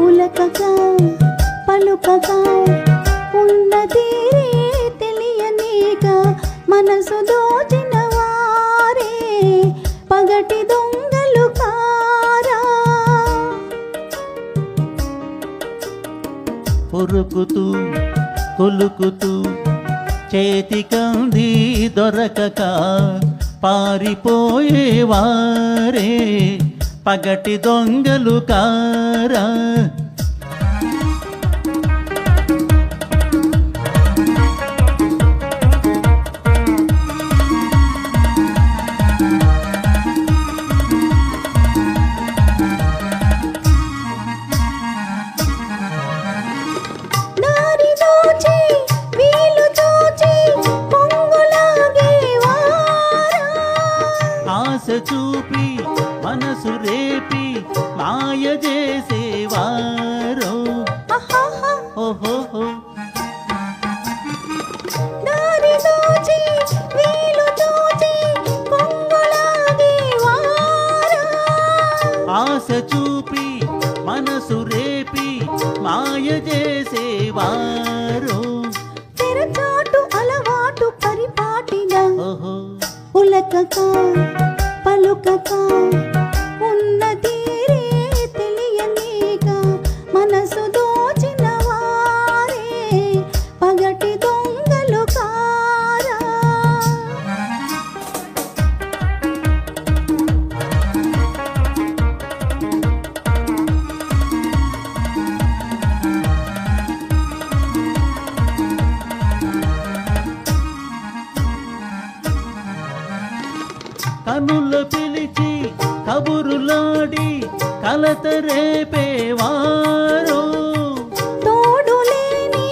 ఉలకగా పలుకగా ఉన్నదీరే తెలియనీగా మనసు దోచిన వారే పగటి దొంగలు కారా. ఉరుకుతూ కొలుకుతూ చేతికంది దొరకక పారిపోయేవారే పగటి దొంగలు కారా. ఆశ చూపి మనసు రేపి మాయ చేసేవారు. ఓహో ఆశ చూపి మనసు రేపి మాయ చేసేవారు. తెరచాటు అలవాటు పరిపాటిగా ఉలకక పలుకక ఉన్నదీరే తెలియనీగా మనసు దోచిన వారే పగటి దొంగలు కారా. కనుల పిలిచి కబురులాడి కలత రేపేవారు. తోడులేని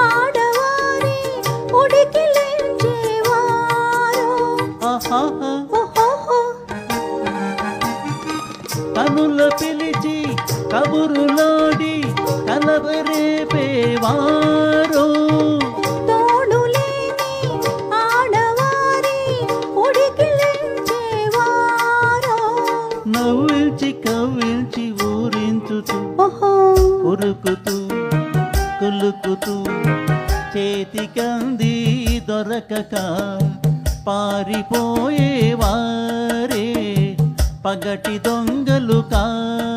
ఆడవారి ఉడికి లేచేవారు. కనుల పిలిచి కబురులాడి కలత రేపేవారు. నవ్వించి కవ్వించి ఊరించుతూ ఉరుకుతూ కులుకుతూ చేతికంది దొరకక పారిపోయేవారే పగటి దొంగలు కారా.